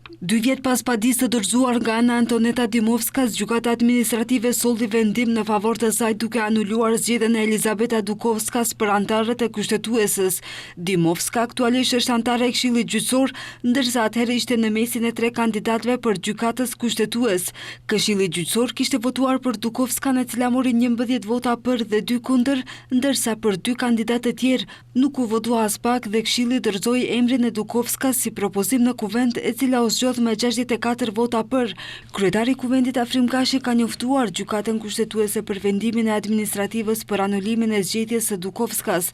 2 vjet pas padisë të dorëzuar nga ana Antoneta Dimovskas, gjykata administrative solli vendim në favor të saj duke anuluar zgjedhjen e Elizabeta Dukovskas për antarët e kushtetuesës. Dimovska aktualisht është antare e Këshillit Gjyqësor, ndërsa atëherë ishte në mesin e 3 kandidatëve për gjykatës kushtetues. Këshilli Gjyqësor kishte votuar për Dukovskan, e cila mori 11 vota për dhe 2 kundër, ndërsa për 2 kandidatë të tjerë nuk u votua as pak dhe Këshilli dorëzoi emrin e Dukovskas si propozim në kuvent, e cila u zgjodh me 64 vota për. Kryetari i Kuvendit Afrim Gashi ka njoftuar gjykatën kushtetuese për vendimin e administrativës për anulimin e zgjedhjes së Dukovskas.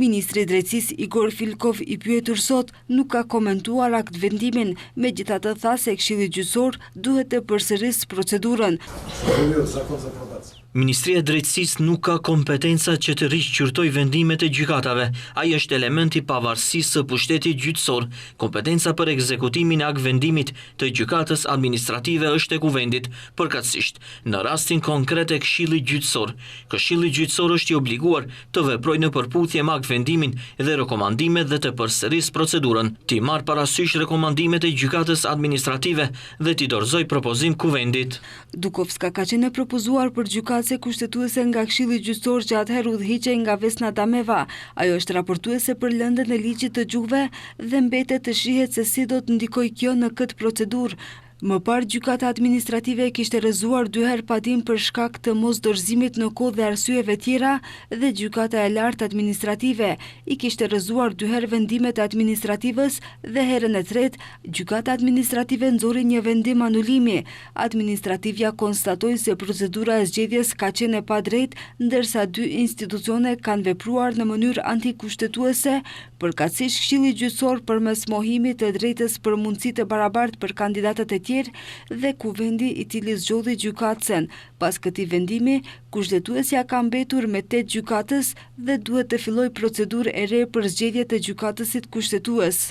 Ministri i Drejtësisë Igor Filkov, i pyetur sot, nuk ka komentuar akt vendimin, megjithatë tha se Këshilli Gjyqësor duhet të përsërisë procedurën. Ministria e Drejtësisë nuk ka kompetenca që të rishqyrtoj vendimet e gjykatave. Ai është element i pavarësisë së pushtetit gjyqësor. Kompetenca për ekzekutimin e akt vendimit të gjykatës administrative është e Kuvendit, përkatësisht në rastin konkret e Këshillit Gjyqësor. Këshilli Gjyqësor është i obliguar të veprojë në përputhje me akt vendimin dhe rekomandimet dhe të përsërisë procedurën, t'i marrë parasysh rekomandimet e gjykatës administrative dhe t'i dorëzoj propozim Kuvendit. Dukovska ka qenë propozuar për gjykatës se kushtetuese nga Këshilli Gjyqësor që atëherë udhëhiqej nga Vesna Dameva. Ajo është raportuese për lëndën e ligjit të gjuhëve dhe mbetet të shihet se si do të ndikojë kjo në këtë procedurë. Më parë, gjykata administrative kishte rrëzuar 2 herë padim për shkak të mos dorëzimit në kohë dhe arsyeve tjera, dhe gjykata e lartë administrative i kishte rrëzuar 2 herë vendimet e administrativës dhe herën e tretë, gjykata administrative nxori një vendim anulimi. Administrativja konstatoi se procedura e zgjedhjes ka qenë e padrejtë, ndërsa 2 institucione kanë vepruar në mënyrë antikushtetuese, përkatësisht Këshilli Gjyqësor përmes mohimit të drejtës për mundësi të barabartë për kandidatët e tjerë dhe Kuvendi, i cili zgjodhi gjykatësen. Pas këtij vendimi, kushtetuesja ka mbetur me 8 gjykatës dhe duhet të fillojë procedurë e re për zgjedhje të gjykatësit kushtetues.